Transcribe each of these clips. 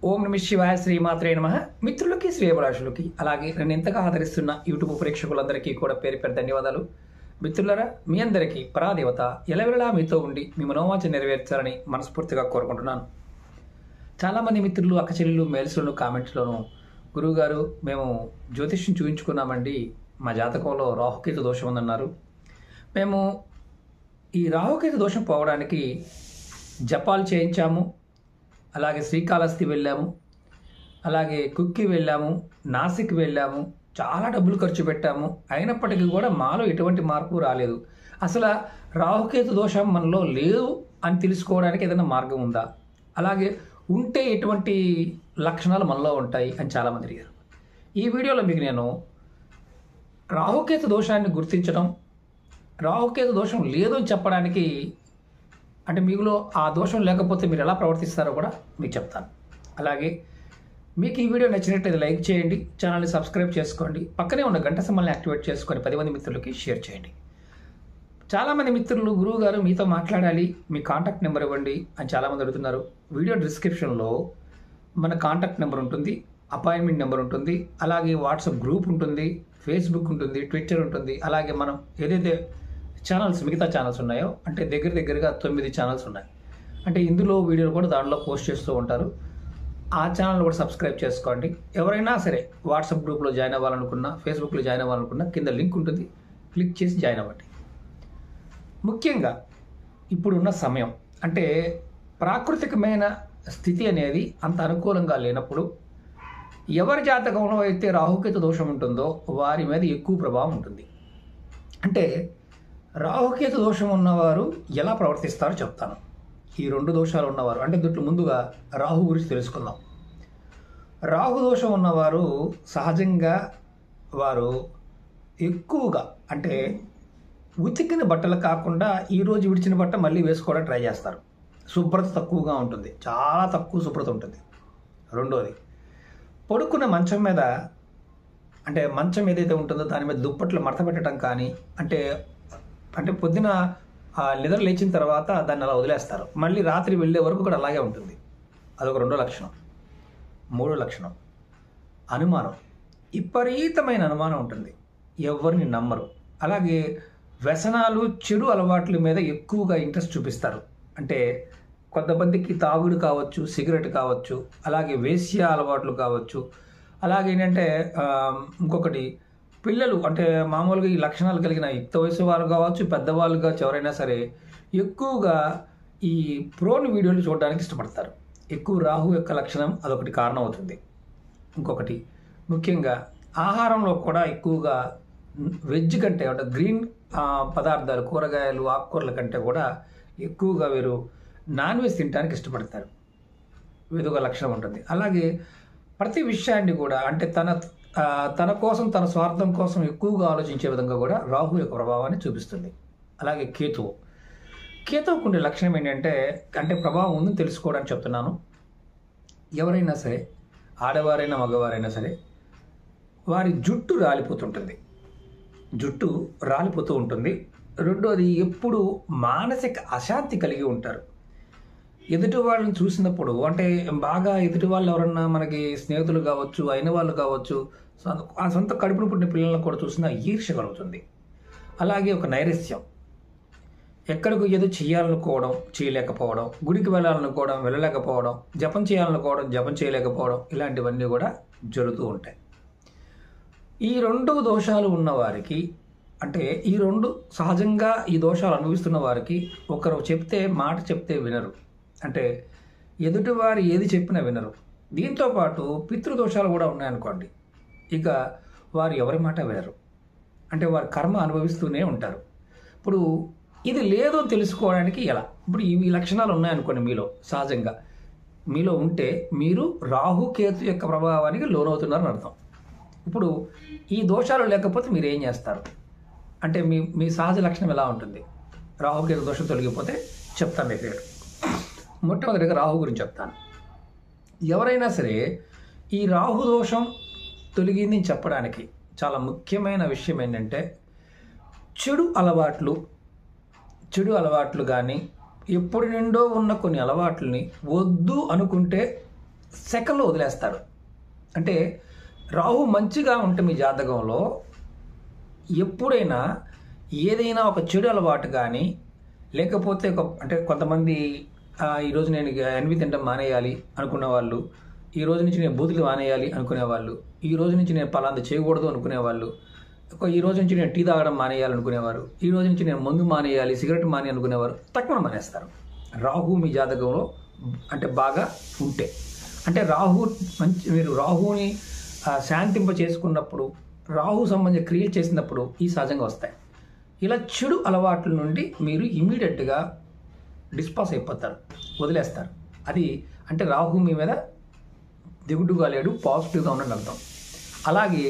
ఓం నమ శివాయ శ్రీమాత్రే నమః. మిత్రులకి శ్రేయభిలాషులకి అలాగే నన్ను ఎంతగా ఆదరిస్తున్న యూట్యూబ్ ప్రేక్షకులందరికీ కూడా పేరు పేరు ధన్యవాదాలు. మిత్రులరా, మీ అందరికీ పరాదేవత ఎలవెలలా మీతో ఉండి మీ మనోవాంఛ నెరవేర్చాలని మనస్ఫూర్తిగా కోరుకుంటున్నాను. చాలామంది మిత్రులు అక్క చెల్లెలు మెయిల్స్లోను కామెంట్స్లోను గురువుగారు మేము జ్యోతిష్యం చూపించుకున్నామండి, మా జాతకంలో రాహుకేతు దోషం ఉందన్నారు. మేము ఈ రాహుకేతు దోషం పోవడానికి జపాలు చేయించాము, అలాగే శ్రీకాళహస్తి వెళ్ళాము, అలాగే కుక్కి వెళ్ళాము, నాసిక్ వెళ్ళాము, చాలా డబ్బులు ఖర్చు పెట్టాము. అయినప్పటికీ కూడా మాలో ఎటువంటి మార్పు రాలేదు. అసలు రాహుకేతు దోషం మనలో లేదు అని తెలుసుకోవడానికి ఏదైనా మార్గం ఉందా, అలాగే ఉంటే ఎటువంటి లక్షణాలు మనలో ఉంటాయి అని చాలామంది అడిగారు. ఈ వీడియోలో మీకు నేను రాహుకేతు దోషాన్ని గుర్తించడం, రాహుకేతు దోషం లేదు అని చెప్పడానికి, అంటే మీలో ఆ దోషం లేకపోతే మీరు ఎలా ప్రవర్తిస్తారో కూడా మీకు చెప్తాను. అలాగే మీకు ఈ వీడియో నచ్చినట్లయితే లైక్ చేయండి, ఛానల్ని సబ్స్క్రైబ్ చేసుకోండి, పక్కనే ఉన్న గంట సింబల్ని యాక్టివేట్ చేసుకొని 10 మంది మిత్రులకి షేర్ చేయండి. చాలామంది మిత్రులు గురువుగారు మీతో మాట్లాడాలి, మీ కాంటాక్ట్ నెంబర్ ఇవ్వండి అని చాలామంది అడుగుతున్నారు. వీడియో డిస్క్రిప్షన్లో మన కాంటాక్ట్ నెంబర్ ఉంటుంది, అపాయింట్మెంట్ నెంబర్ ఉంటుంది, అలాగే వాట్సాప్ గ్రూప్ ఉంటుంది, ఫేస్బుక్ ఉంటుంది, ట్విట్టర్ ఉంటుంది. అలాగే మనం ఏదైతే ఛానల్స్ మిగతా ఛానల్స్ ఉన్నాయో, అంటే దగ్గరగా 9 ఛానల్స్ ఉన్నాయి. అంటే ఇందులో వీడియోలు కూడా దాంట్లో పోస్ట్ చేస్తూ ఉంటారు. ఆ ఛానల్ కూడా సబ్స్క్రైబ్ చేసుకోండి. ఎవరైనా సరే వాట్సాప్ గ్రూప్లో జాయిన్ అవ్వాలనుకున్నా, ఫేస్బుక్లో జాయిన్ అవ్వాలనుకున్నా కింద లింక్ ఉంటుంది, క్లిక్ చేసి జాయిన్ అవ్వండి. ముఖ్యంగా ఇప్పుడున్న సమయం అంటే ప్రాకృతికమైన స్థితి అనేది అంత అనుకూలంగా లేనప్పుడు ఎవరి జాతకంలో అయితే రాహుకేతు దోషం ఉంటుందో వారి మీద ఎక్కువ ప్రభావం ఉంటుంది. అంటే రాహుకేతు దోషం ఉన్నవారు ఎలా ప్రవర్తిస్తారో చెప్తాను. ఈ 2 దోషాలు ఉన్నవారు, అంటే దీంట్లో ముందుగా రాహు గురించి తెలుసుకుందాం. రాహు దోషం ఉన్నవారు సహజంగా వారు ఎక్కువగా, అంటే ఉతికిన బట్టలు కాకుండా ఈరోజు విడిచిన బట్ట మళ్ళీ వేసుకోవడానికి ట్రై చేస్తారు. శుభ్రత తక్కువగా ఉంటుంది, చాలా తక్కువ శుభ్రత ఉంటుంది. రెండోది, పడుకున్న మంచం మీద, అంటే మంచం ఏదైతే ఉంటుందో దాని మీద దుప్పట్లు మడత పెట్టడం కానీ, అంటే పొద్దున నిద్ర లేచిన తర్వాత దాన్ని అలా వదిలేస్తారు, మళ్ళీ రాత్రి వెళ్ళే వరకు కూడా అలాగే ఉంటుంది. అదొక 2వ లక్షణం. 3వ లక్షణం, అనుమానం. విపరీతమైన అనుమానం ఉంటుంది, ఎవరిని నమ్మరు. అలాగే వ్యసనాలు, చెడు అలవాట్ల మీద ఎక్కువగా ఇంట్రెస్ట్ చూపిస్తారు. అంటే కొంతమందికి తాగుడు కావచ్చు, సిగరెట్ కావచ్చు, అలాగే వేశ్య అలవాట్లు కావచ్చు. అలాగే ఏంటంటే ఇంకొకటి, పిల్లలు, అంటే మామూలుగా ఈ లక్షణాలు కలిగిన యుక్త వయసు వాళ్ళు కావచ్చు, పెద్దవాళ్ళు కావచ్చు, ఎవరైనా సరే ఎక్కువగా ఈ ప్రోన్ వీడియోలు చూడడానికి ఇష్టపడతారు. ఎక్కువ రాహు యొక్క లక్షణం అదొకటి కారణం అవుతుంది. ఇంకొకటి ముఖ్యంగా ఆహారంలో కూడా ఎక్కువగా వెజ్ కంటే, అంటే గ్రీన్ పదార్థాలు, కూరగాయలు, ఆకుకూరల కంటే కూడా ఎక్కువగా వీరు నాన్ వెజ్ తినడానికి ఇష్టపడతారు. ఇదొక లక్షణం ఉంటుంది. అలాగే ప్రతి విషయాన్ని కూడా, అంటే తన కోసం, తన స్వార్థం కోసం ఎక్కువగా ఆలోచించే విధంగా కూడా రాహు యొక్క ప్రభావాన్ని చూపిస్తుంది. అలాగే కేతువుకు ఉండే లక్షణం ఏంటంటే, అంటే ప్రభావం ఉందని తెలుసుకోవడానికి చెప్తున్నాను. ఎవరైనా సరే, ఆడవారైనా మగవారైనా సరే, వారి జుట్టు రాలిపోతూ ఉంటుంది. రెండోది, ఎప్పుడు మానసిక అశాంతి కలిగి ఉంటారు. ఎదుటి వాళ్ళని చూసినప్పుడు, అంటే బాగా ఎదుటి వాళ్ళు ఎవరన్నా మనకి స్నేహితులు కావచ్చు, అయిన వాళ్ళు కావచ్చు, ఆ సొంత కడుపును పుట్టిన పిల్లలను కూడా చూసినా ఈర్ష్య కలుగుతుంది. అలాగే ఒక నైరస్యం, ఎక్కడికి ఏదో చేయాలనుకోవడం చేయలేకపోవడం, గుడికి వెళ్ళాలనుకోవడం వెళ్ళలేకపోవడం, జపం చేయాలనుకోవడం జపం చేయలేకపోవడం, ఇలాంటివన్నీ కూడా జరుగుతూ ఉంటాయి. ఈ 2 దోషాలు ఉన్నవారికి, అంటే ఈ 2 సహజంగా ఈ దోషాలు అనుభవిస్తున్న వారికి, ఒకరు మాట చెప్తే వినరు, అంటే ఎదుటివారు ఏది చెప్పినా వినరు. దీంతోపాటు పితృదోషాలు కూడా ఉన్నాయనుకోండి, ఇక వారు ఎవరి మాట వినరు, అంటే వారి కర్మ అనుభవిస్తూనే ఉంటారు. ఇప్పుడు ఇది లేదు అని తెలుసుకోవడానికి ఎలా? ఇప్పుడు ఈ లక్షణాలు ఉన్నాయనుకోండి మీలో, సహజంగా మీలో ఉంటే మీరు రాహుకేతు యొక్క ప్రభావానికి లోనవుతున్నారని అర్థం. ఇప్పుడు ఈ దోషాలు లేకపోతే మీరు ఏం చేస్తారు అంటే మీ సహజ లక్షణం ఎలా ఉంటుంది? రాహుకేతు దోషం తొలగిపోతే చెప్తాను మీకు. మొట్టమొదటిగా రాహు గురించి చెప్తాను. ఎవరైనా సరే ఈ రాహు దోషం తొలగింది చెప్పడానికి చాలా ముఖ్యమైన విషయం ఏంటంటే, చెడు అలవాట్లు కానీ ఎప్పటి నుండో ఉన్న కొన్ని అలవాట్లని వద్దు అనుకుంటే సెకండ్లో వదిలేస్తారు. అంటే రాహు మంచిగా ఉంటే మీ జాతకంలో ఎప్పుడైనా ఏదైనా ఒక చెడు అలవాటు కానీ, లేకపోతే అంటే కొంతమంది ఈరోజు నేను ఎన్వి తినడం మానేయాలి అనుకునే వాళ్ళు, ఈ రోజు నుంచి నేను బూతులు మానేయాలి అనుకునేవాళ్ళు, ఈ రోజు నుంచి నేను పలాంది చేయకూడదు అనుకునేవాళ్ళు, ఈ రోజు నుంచి నేను టీ తాగడం మానేయాలి అనుకునేవారు, ఈ రోజు నుంచి నేను మందు మానేయాలి, సిగరెట్ మానేయాలి అనుకునేవారు తక్కువ మానేస్తారు. రాహు మీ జాతకంలో అంటే బాగా ఉంటే, అంటే రాహు మీరు రాహుని శాంతింప చేసుకున్నప్పుడు, రాహు సంబంధించిన క్రియేట్ చేసినప్పుడు ఈ సహజంగా వస్తాయి. ఇలా చెడు అలవాట్ల నుండి మీరు ఇమీడియట్గా డిస్పాస్ అయిపోతారు, వదిలేస్తారు. అది అంటే రాహు మీ మీద దిగుడుగా లేడు, పాజిటివ్గా ఉండని అర్థం. అలాగే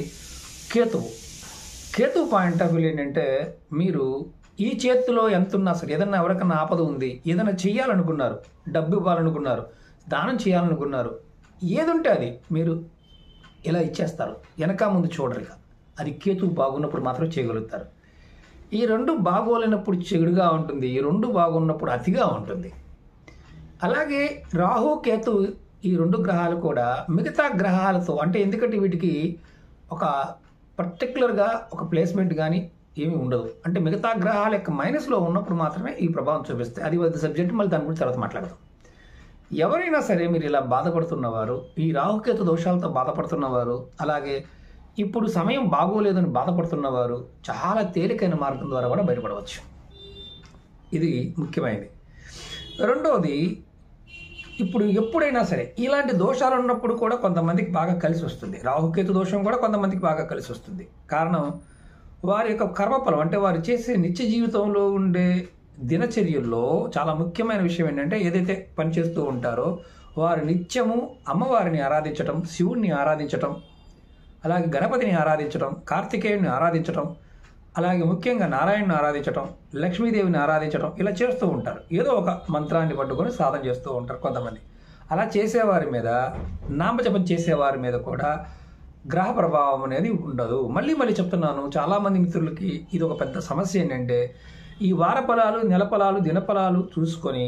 కేతువు పాయింట్ ఆఫ్ వ్యూ ఏంటంటే, మీరు ఈ చేతిలో ఎంత ఉన్నా సరే, ఏదన్నా ఎవరికన్నా ఆపద ఉంది, ఏదైనా చేయాలనుకున్నారు, డబ్బు ఇవ్వాలనుకున్నారు, దానం చేయాలనుకున్నారు, ఏదుంటే అది మీరు ఇలా ఇచ్చేస్తారు, వెనక ముందు చూడరు. అది కేతువు బాగున్నప్పుడు మాత్రం చేయగలుగుతారు. ఈ రెండు బాగోలేనప్పుడు చెడుగా ఉంటుంది, ఈ రెండు బాగున్నప్పుడు అతిగా ఉంటుంది. అలాగే రాహు కేతు ఈ రెండు గ్రహాలు కూడా మిగతా గ్రహాలతో, అంటే ఎందుకంటే వీటికి ఒక పర్టికులర్గా ఒక ప్లేస్మెంట్ కానీ ఏమీ ఉండదు. అంటే మిగతా గ్రహాల యొక్క మైనస్లో ఉన్నప్పుడు మాత్రమే ఈ ప్రభావం చూపిస్తాయి. అది సబ్జెక్ట్, మళ్ళీ దాని గురించి తర్వాత మాట్లాడదాం. ఎవరైనా సరే మీరు ఇలా బాధపడుతున్నవారు, ఈ రాహుకేతు దోషాలతో బాధపడుతున్నవారు, అలాగే ఇప్పుడు సమయం బాగోలేదని బాధపడుతున్నవారు చాలా తేలికైన మార్గం ద్వారా కూడా బయటపడవచ్చు. ఇది ముఖ్యమైనది. రెండవది, ఇప్పుడు ఎప్పుడైనా సరే ఇలాంటి దోషాలు ఉన్నప్పుడు కూడా కొంతమందికి బాగా కలిసి వస్తుంది. రాహుకేతు దోషం కూడా కొంతమందికి బాగా కలిసి వస్తుంది. కారణం వారి యొక్క కర్మఫలం, అంటే వారు చేసే నిత్య జీవితంలో ఉండే దినచర్యల్లో చాలా ముఖ్యమైన విషయం ఏంటంటే, ఏదైతే పనిచేస్తూ ఉంటారో వారు నిత్యము అమ్మవారిని ఆరాధించటం, శివుణ్ణి ఆరాధించటం, అలాగే గణపతిని ఆరాధించటం, కార్తికేయుని ఆరాధించటం, అలాగే ముఖ్యంగా నారాయణని ఆరాధించటం, లక్ష్మీదేవిని ఆరాధించటం, ఇలా చేస్తూ ఉంటారు. ఏదో ఒక మంత్రాన్ని పట్టుకొని సాధన చేస్తూ ఉంటారు కొంతమంది. అలా చేసేవారి మీద, నామజపం చేసేవారి మీద కూడా గ్రహ ప్రభావం అనేది ఉండదు. మళ్ళీ చెప్తున్నాను, చాలామంది మిత్రులకి ఇది ఒక పెద్ద సమస్య ఏంటంటే, ఈ వార ఫలాలు, నెల ఫలాలు, దిన ఫలాలు చూసుకొని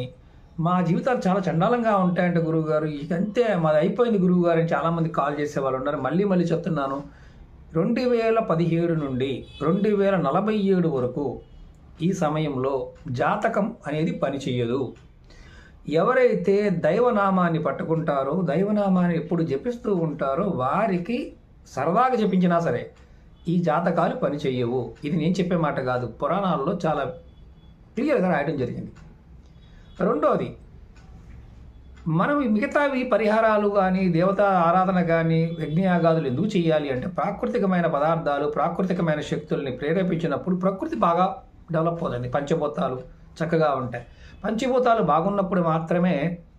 మా జీవితాలు చాలా చండాలంగా ఉంటాయంటే గురువుగారు, ఇకంతే మాది అయిపోయింది గురువుగారు అని చాలామంది కాల్ చేసే వాళ్ళు ఉన్నారు. మళ్ళీ చెప్తున్నాను, 2017 నుండి 2047 వరకు ఈ సమయంలో జాతకం అనేది పనిచేయదు. ఎవరైతే దైవనామాన్ని పట్టుకుంటారో, దైవనామాన్ని ఎప్పుడు జపిస్తూ ఉంటారో వారికి సరదాగా జపించినా సరే ఈ జాతకాలు పనిచేయవు. ఇది నేను చెప్పే మాట కాదు, పురాణాల్లో చాలా క్లియర్గా రాయడం జరిగింది. రెండోది, మనం మిగతావి పరిహారాలు కానీ, దేవతా ఆరాధన కానీ, యజ్ఞయాగాదులు ఎందుకు చేయాలి అంటే, ప్రాకృతికమైన పదార్థాలు, ప్రాకృతికమైన శక్తుల్ని ప్రేరేపించినప్పుడు ప్రకృతి బాగా డెవలప్ అవుతుంది. పంచభూతాలు చక్కగా ఉంటాయి. పంచభూతాలు బాగున్నప్పుడు మాత్రమే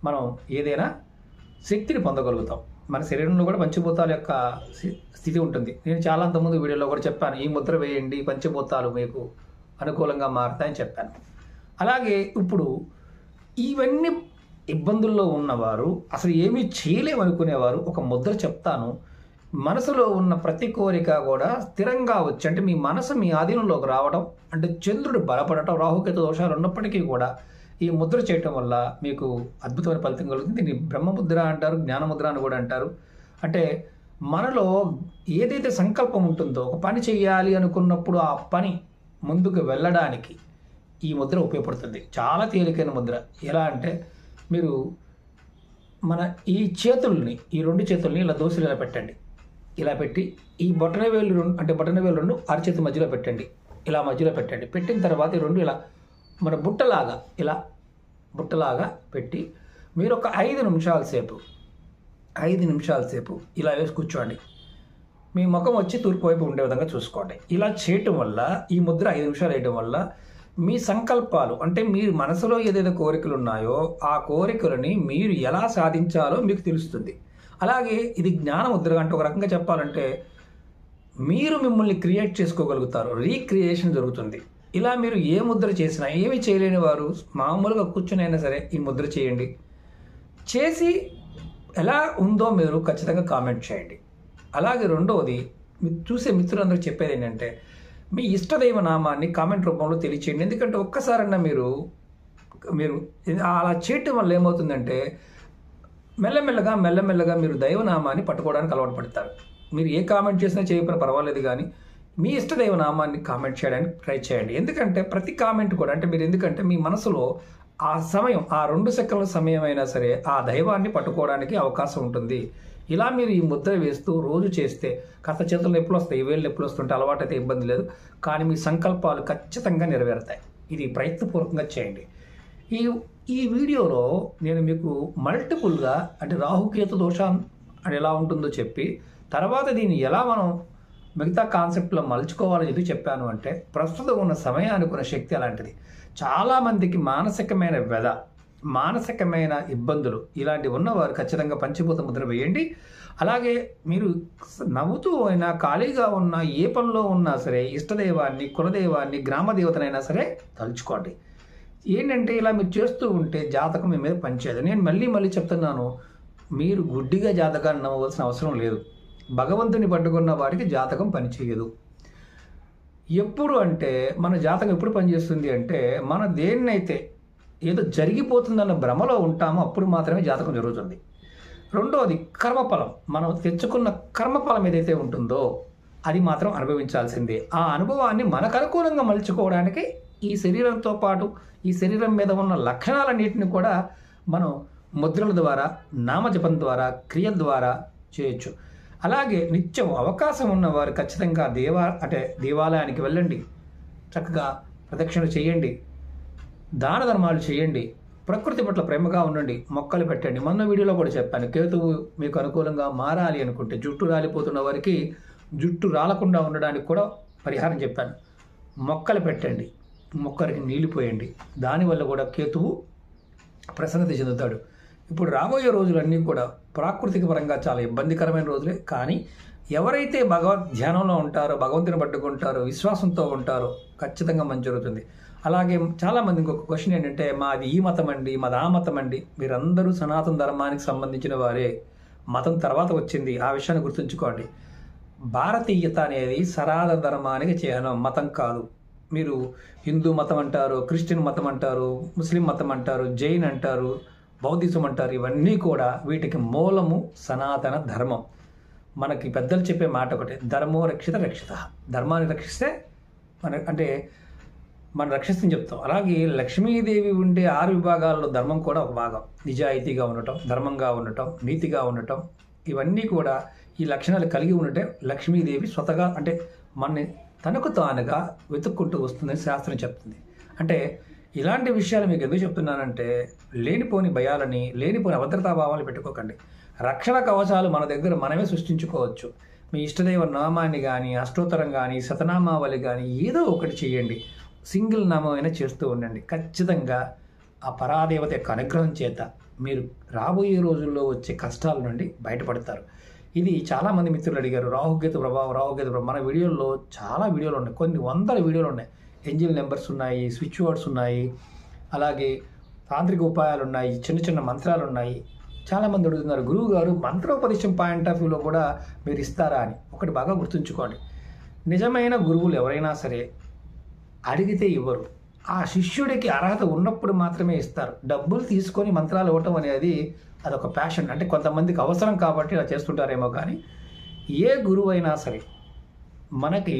మనం ఏదైనా శక్తిని పొందగలుగుతాం. మన శరీరంలో కూడా పంచభూతాల యొక్క స్థితి ఉంటుంది. నేను చాలా అంతకుముందు వీడియోలో కూడా చెప్పాను, ఈ ముద్ర వేయండి, పంచభూతాలు మీకు అనుకూలంగా మారుతాయని చెప్పాను. అలాగే ఇప్పుడు ఇవన్నీ ఇబ్బందుల్లో ఉన్నవారు, అసలు ఏమీ చేయలేమనుకునేవారు, ఒక ముద్ర చెప్తాను. మనసులో ఉన్న ప్రతి కోరిక కూడా స్థిరంగా వచ్చి, అంటే మీ మనసు మీ ఆధీనంలోకి రావడం, అంటే చంద్రుడు బలపడటం, రాహుకేతు దోషాలు ఉన్నప్పటికీ కూడా ఈ ముద్ర చేయటం వల్ల మీకు అద్భుతమైన ఫలితం కలుగుతుంది. దీన్ని బ్రహ్మముద్ర అంటారు, జ్ఞానముద్ర అని కూడా అంటారు. అంటే మనలో ఏదైతే సంకల్పం ఉంటుందో, ఒక పని చేయాలి అనుకున్నప్పుడు ఆ పని ముందుకు వెళ్ళడానికి ఈ ముద్ర ఉపయోగపడుతుంది. చాలా తేలికైన ముద్ర. ఎలా అంటే, మీరు మన ఈ చేతుల్ని, ఈ రెండు చేతుల్ని ఇలా దోశలు ఇలా పెట్టండి. ఇలా పెట్టి ఈ బొటనవేలు రెండు అరచేతి మధ్యలో పెట్టండి. ఇలా మధ్యలో పెట్టండి. పెట్టిన తర్వాత ఈ రెండు ఇలా మన బుట్టలాగా పెట్టి మీరు ఒక 5 నిమిషాల సేపు ఇలా వేసి కూర్చోండి. మీ ముఖం వచ్చి తూర్పు వైపు ఉండే విధంగా చూసుకోండి. ఇలా చేయటం వల్ల, ఈ ముద్ర 5 నిమిషాలు వేయడం వల్ల మీ సంకల్పాలు, అంటే మీరు మనసులో ఏదైతే కోరికలు ఉన్నాయో ఆ కోరికలని మీరు ఎలా సాధించాలో మీకు తెలుస్తుంది. అలాగే ఇది జ్ఞానముద్ర అంటే, ఒక రకంగా చెప్పాలంటే మీరు మిమ్మల్ని క్రియేట్ చేసుకోగలుగుతారు, రీక్రియేషన్ జరుగుతుంది. ఇలా మీరు ఏ ముద్ర చేసినా, ఏమి చేయలేని వారు మామూలుగా కూర్చునైనా సరే ఈ ముద్ర చేయండి. చేసి ఎలా ఉందో మీరు ఖచ్చితంగా కామెంట్ చేయండి. అలాగే రెండవది, మీరు చూసే మిత్రులందరూ చెప్పేది ఏంటంటే, మీ ఇష్టదైవ నామాన్ని కామెంట్ రూపంలో తెలియచేయండి. ఎందుకంటే ఒక్కసారన్నా మీరు అలా చేయటం వల్ల ఏమవుతుందంటే, మెల్లమెల్లగా మీరు దైవనామాన్ని పట్టుకోవడానికి అలవాటు పడతారు. మీరు ఏ కామెంట్ చేసినా చేయకపోయినా పర్వాలేదు, కానీ మీ ఇష్ట దైవనామాన్ని కామెంట్ చేయడానికి ట్రై చేయండి. ఎందుకంటే ప్రతి కామెంట్ కూడా అంటే మీరు ఎందుకంటే మీ మనసులో ఆ సమయం, ఆ 2 సెకండ్ల సమయం అయినా సరే ఆ దైవాన్ని పట్టుకోవడానికి అవకాశం ఉంటుంది. ఇలా మీరు ఈ ముద్ర వేస్తూ రోజు చేస్తే కాస్త చేతులు నొప్పులు వస్తాయి, వేళ్ళు నొప్పులు వస్తుంటే అలవాటైతే ఇబ్బంది లేదు, కానీ మీ సంకల్పాలు ఖచ్చితంగా నెరవేరుతాయి. ఇది ప్రయత్నపూర్వకంగా చేయండి. ఈ ఈ వీడియోలో నేను మీకు మల్టిపుల్గా అంటే రాహుకేతు దోషం అని ఎలా ఉంటుందో చెప్పి తర్వాత దీన్ని ఎలా మనం మిగతా కాన్సెప్ట్లో మలుచుకోవాలని చెప్పి చెప్పాను. అంటే ప్రస్తుతం ఉన్న సమయానికి ఉన్న శక్తి అలాంటిది. చాలామందికి మానసికమైన వ్యధ, మానసికమైన ఇబ్బందులు ఇలాంటివి ఉన్నవారు ఖచ్చితంగా పంచభూత ముద్ర వేయండి. అలాగే మీరు నవ్వుతూ అయినా ఖాళీగా ఉన్నా ఏ పనిలో ఉన్నా సరే ఇష్టదైవాన్ని, కులదైవాన్ని, గ్రామదేవతనైనా సరే తలుచుకోండి. ఏంటంటే ఇలా మీరు చేస్తూ ఉంటే జాతకం మీ మీద పనిచేయదు. నేను మళ్ళీ చెప్తున్నాను, మీరు గుడ్డిగా జాతకాన్ని నమ్మవలసిన అవసరం లేదు. భగవంతుని పట్టుకున్న వాడికి జాతకం పనిచేయదు. ఎప్పుడు అంటే మన జాతకం ఎప్పుడు పనిచేస్తుంది అంటే మన దేన్నైతే ఏదో జరిగిపోతుందన్న భ్రమలో ఉంటామో అప్పుడు మాత్రమే జాతకం జరుగుతుంది. రెండోది కర్మఫలం. మనం తెచ్చుకున్న కర్మఫలం ఏదైతే ఉంటుందో అది మాత్రం అనుభవించాల్సిందే. ఆ అనుభవాన్ని మనకు అనుకూలంగా మలుచుకోవడానికి ఈ శరీరంతో పాటు ఈ శరీరం మీద ఉన్న లక్షణాలన్నింటినీ కూడా మనం ముద్రల ద్వారా, నామజపం ద్వారా, క్రియల ద్వారా చేయొచ్చు. అలాగే నిత్యం అవకాశం ఉన్నవారు ఖచ్చితంగా దేవాలయానికి వెళ్ళండి, చక్కగా ప్రదక్షిణ చేయండి, దాన ధర్మాలు చేయండి, ప్రకృతి పట్ల ప్రేమగా ఉండండి, మొక్కలు పెట్టండి. మొన్న వీడియోలో కూడా చెప్పాను, కేతువు మీకు అనుకూలంగా మారాలి అనుకుంటే జుట్టు రాలిపోతున్న వారికి జుట్టు రాలకుండా ఉండడానికి కూడా పరిహారం చెప్పాను. మొక్కలు పెట్టండి, మొక్కరికి నీళ్లు పోయండి, దానివల్ల కూడా కేతువు ప్రసన్నత చెందుతాడు. ఇప్పుడు రాబోయే రోజులన్నీ కూడా ప్రాకృతిక పరంగా చాలా ఇబ్బందికరమైన రోజులే, కానీ ఎవరైతే భగవద్ ధ్యానంలో ఉంటారో, భగవంతుని పట్టుకుంటారో, విశ్వాసంతో ఉంటారో ఖచ్చితంగా మంచి జరుగుతుంది. అలాగే చాలామంది ఇంకొక క్వశ్చన్ ఏంటంటే మాది ఈ మతం అండి, మాది ఆ మతం అండి. మీరందరూ సనాతన ధర్మానికి సంబంధించిన వారే, మతం తర్వాత వచ్చింది, ఆ విషయాన్ని గుర్తుంచుకోండి. భారతీయత అనేది సనాతన ధర్మానికి చిహ్నం, మతం కాదు. మీరు హిందూ మతం అంటారు, క్రిస్టియన్ మతం అంటారు, ముస్లిం మతం అంటారు, జైన్ అంటారు, బౌద్ధిజం అంటారు. ఇవన్నీ కూడా వీటికి మూలము సనాతన ధర్మం. మనకి పెద్దలు చెప్పే మాట ఒకటే, ధర్మో రక్షిత రక్షిత. ధర్మాన్ని రక్షిస్తే మనం రక్షిస్తని చెప్తాం. అలాగే లక్ష్మీదేవి ఉండే 6 విభాగాల్లో ధర్మం కూడా ఒక భాగం. నిజాయితీగా ఉండటం, ధర్మంగా ఉండటం, నీతిగా ఉండటం, ఇవన్నీ కూడా ఈ లక్షణాలు కలిగి ఉండటం లక్ష్మీదేవి స్వతగా మనని తనకు తానుగా వెతుక్కుంటూ వస్తుందని శాస్త్రం చెప్తుంది. అంటే ఇలాంటి విషయాలు మీకు ఎందుకు చెప్తున్నానంటే లేనిపోని భయాలని, లేనిపోని అభద్రతాభావాలు పెట్టుకోకండి. రక్షణ కవచాలు మన దగ్గర మనమే సృష్టించుకోవచ్చు. మీ ఇష్టదైవ నామాన్ని కానీ, అష్టోత్తరం కానీ, శతనామావళి కానీ ఏదో ఒకటి చేయండి. సింగిల్ నామం అయినా చేస్తూ ఉండండి. ఖచ్చితంగా ఆ పరాదేవత యొక్క అనుగ్రహం చేత మీరు రాబోయే రోజుల్లో వచ్చే కష్టాల నుండి బయటపడతారు. ఇది చాలామంది మిత్రులు అడిగారు, రాహుకేతు ప్రభావం. మన వీడియోల్లో చాలా వీడియోలు ఉన్నాయి, కొన్ని వందల వీడియోలు ఉన్నాయి. ఏంజిల్ నెంబర్స్ ఉన్నాయి, స్విచ్ వర్డ్స్ ఉన్నాయి, అలాగే తాంత్రిక ఉపాయాలు ఉన్నాయి, చిన్న మంత్రాలు ఉన్నాయి. చాలామంది అడుగుతున్నారు, గురువు గారు మంత్రోపదేశం పాయింట్ ఆఫ్ వ్యూలో కూడా మీరు ఇస్తారా అని. ఒకటి బాగా గుర్తుంచుకోండి, నిజమైన గురువులు ఎవరైనా సరే అడిగితే ఇవ్వరు. ఆ శిష్యుడికి అర్హత ఉన్నప్పుడు మాత్రమే ఇస్తారు. డబ్బులు తీసుకొని మంత్రాలు ఇవ్వటం అనేది అదొక ప్యాషన్. కొంతమందికి అవసరం కాబట్టి ఇలా చేస్తుంటారేమో, కానీ ఏ గురువు అయినా సరే మనకి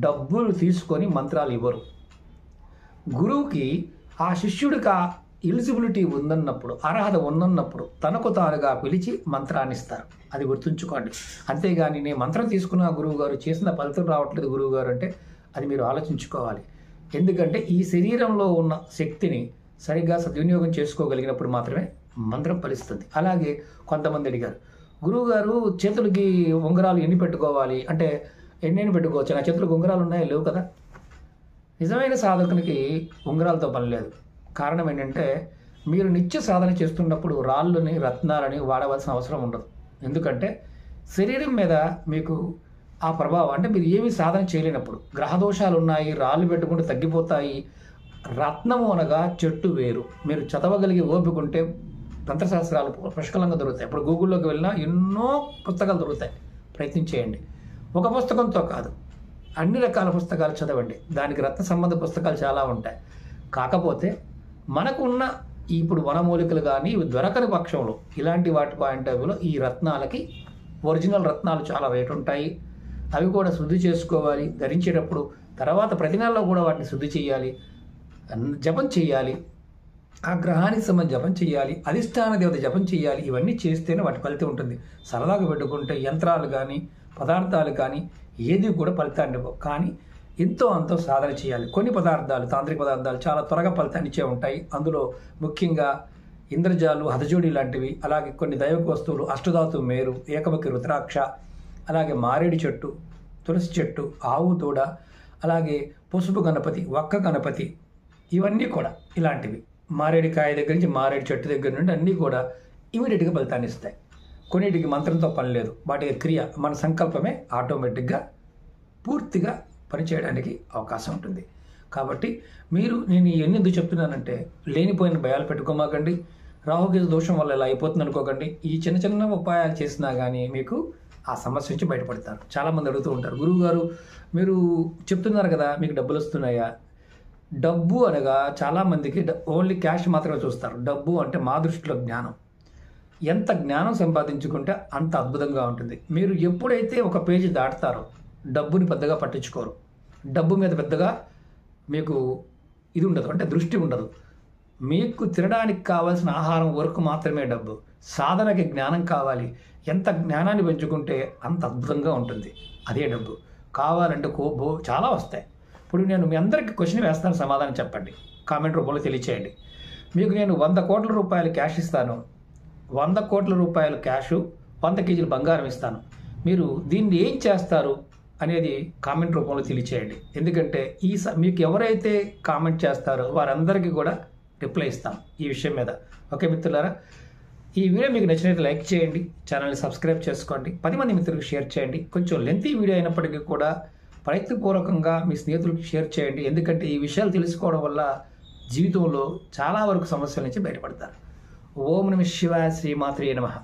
డబ్బులు తీసుకొని మంత్రాలు ఇవ్వరు. గురువుకి ఆ శిష్యుడికి ఆ ఎలిజిబిలిటీ ఉందన్నప్పుడు, అర్హత ఉందన్నప్పుడు తనకు తానుగా పిలిచి మంత్రాన్ని ఇస్తారు. అది గుర్తుంచుకోండి. అంతేగాని నేను మంత్రం తీసుకున్న గురువు గారు చేసిన ఫలితం రావట్లేదు గురువు గారు అంటే అది మీరు ఆలోచించుకోవాలి. ఎందుకంటే ఈ శరీరంలో ఉన్న శక్తిని సరిగ్గా సద్వినియోగం చేసుకోగలిగినప్పుడు మాత్రమే మంత్రం ఫలిస్తుంది. అలాగే కొంతమంది అడిగారు, గురువుగారు చేతులకి ఉంగరాలు ఎన్ని పెట్టుకోవాలి అంటే ఎన్ని పెట్టుకోవచ్చు, నా చేతులకు ఉంగరాలు ఉన్నాయో లేవు కదా. నిజమైన సాధకునికి ఉంగరాలతో పని లేదు. కారణం ఏంటంటే మీరు నిత్య సాధన చేస్తున్నప్పుడు రాళ్ళని, రత్నాలని వాడవలసిన అవసరం ఉండదు. ఎందుకంటే శరీరం మీద మీకు ఆ ప్రభావం మీరు ఏమీ సాధన చేయలేనప్పుడు, గ్రహదోషాలు ఉన్నాయి, రాళ్ళు పెట్టుకుంటే తగ్గిపోతాయి. రత్నము అనగా చెట్టు వేరు. మీరు చదవగలిగే ఓపిక ఉంటే తంత్రశాస్త్రాలు పుష్కలంగా దొరుకుతాయి. ఇప్పుడు గూగుల్లోకి వెళ్ళినా ఎన్నో పుస్తకాలు దొరుకుతాయి, ప్రయత్నం చేయండి. ఒక పుస్తకంతో కాదు, అన్ని రకాల పుస్తకాలు చదవండి. దానికి రత్న సంబంధ పుస్తకాలు చాలా ఉంటాయి. కాకపోతే మనకు ఉన్న ఇప్పుడు వనమూలికలు కానీ ఇవి దొరకని పక్షంలో ఇలాంటి వాటి పాయింట్ ఆఫ్ వ్యూలో ఈ రత్నాలకి ఒరిజినల్ రత్నాలు చాలా రేటు ఉంటాయి. అవి కూడా శుద్ధి చేసుకోవాలి ధరించేటప్పుడు. తర్వాత ప్రతి నెలలో కూడా వాటిని శుద్ధి చేయాలి, జపం చేయాలి, ఆ గ్రహానికి సంబంధించి జపం చేయాలి, అధిష్టాన దేవత జపం చేయాలి. ఇవన్నీ చేస్తేనే వాటి ఫలితం ఉంటుంది. సరదాగా పెట్టుకుంటే యంత్రాలు కానీ పదార్థాలు కానీ ఏది కూడా ఫలితాన్ని ఇవ్వవు. కానీ ఎంతో అంతో సాధన చేయాలి. కొన్ని పదార్థాలు, తాంత్రిక పదార్థాలు చాలా త్వరగా ఫలితాన్ని ఇచ్చే ఉంటాయి. అందులో ముఖ్యంగా ఇంద్రజాలు, హతజోడి లాంటివి, అలాగే కొన్ని దైవిక వస్తువులు, అష్టధాతు మేరు, ఏకముఖి రుద్రాక్ష, అలాగే మారేడు చెట్టు, తులసి చెట్టు, ఆవు దూడ, అలాగే పసుపు గణపతి, ఒక్క గణపతి, ఇవన్నీ కూడా ఇలాంటివి. మారేడుకాయ దగ్గర నుంచి మారేడు చెట్టు దగ్గర నుండి అన్నీ కూడా ఇమీడియట్గా ఫలితాన్ని ఇస్తాయి. కొన్నిటికి మంత్రంతో పని లేదు, వాటి క్రియ మన సంకల్పమే ఆటోమేటిక్గా పూర్తిగా పనిచేయడానికి అవకాశం ఉంటుంది. కాబట్టి నేను ఇవన్నీ ఎందుకు చెప్తున్నానంటే, లేనిపోయిన భయాలు పెట్టుకోమాకండి. రాహుకేతు దోషం వల్ల ఇలా అయిపోతుంది అనుకోకండి. ఈ చిన్న చిన్న ఉపాయాలు చేసినా కానీ మీకు ఆ సమస్య నుంచి బయటపడతారు. చాలామంది అడుగుతూ ఉంటారు, గురువుగారు మీరు చెప్తున్నారు కదా మీకు డబ్బులు వస్తున్నాయా? డబ్బు అనగా చాలామందికి ఓన్లీ క్యాష్ మాత్రమే చూస్తారు. డబ్బు అంటే మా దృష్టిలో జ్ఞానం. ఎంత జ్ఞానం సంపాదించుకుంటే అంత అద్భుతంగా ఉంటుంది. మీరు ఎప్పుడైతే ఒక పేజీ దాటుతారో డబ్బుని పెద్దగా పట్టించుకోరు. డబ్బు మీద పెద్దగా మీకు ఇది ఉండదు, అంటే దృష్టి ఉండదు. మీకు తినడానికి కావాల్సిన ఆహారం వరకు మాత్రమే డబ్బు. సాధనకి జ్ఞానం కావాలి. ఎంత జ్ఞానాన్ని పెంచుకుంటే అంత అద్భుతంగా ఉంటుంది. అదే డబ్బు. కావాలంటే చాలా వస్తాయి. ఇప్పుడు నేను మీ అందరికీ క్వశ్చన్ వేస్తాను, సమాధానం చెప్పండి, కామెంట్ రూపంలో తెలియచేయండి. మీకు నేను 100 కోట్ల రూపాయలు క్యాష్ ఇస్తాను, 100 కోట్ల రూపాయలు క్యాషు, 100 కేజీలు బంగారం ఇస్తాను. మీరు దీన్ని ఏం చేస్తారు అనేది కామెంట్ రూపంలో తెలియచేయండి. ఎందుకంటే మీకు ఎవరైతే కామెంట్ చేస్తారో వారందరికీ కూడా రిప్లై ఇస్తాం ఈ విషయం మీద. ఓకే మిత్రులారా, ఈ వీడియో మీకు నచ్చినట్లయితే లైక్ చేయండి, ఛానల్ని సబ్స్క్రైబ్ చేసుకోండి, 10 మంది మిత్రులకు షేర్ చేయండి. కొంచెం లెంతీ వీడియో అయినప్పటికీ కూడా ప్రయత్నపూర్వకంగా మీ స్నేహితులకు షేర్ చేయండి. ఎందుకంటే ఈ విషయాలు తెలుసుకోవడం వల్ల జీవితంలో చాలా వరకు సమస్యల నుంచి బయటపడతారు. ఓం నమః శివాయ, శ్రీమాత్రే నమః.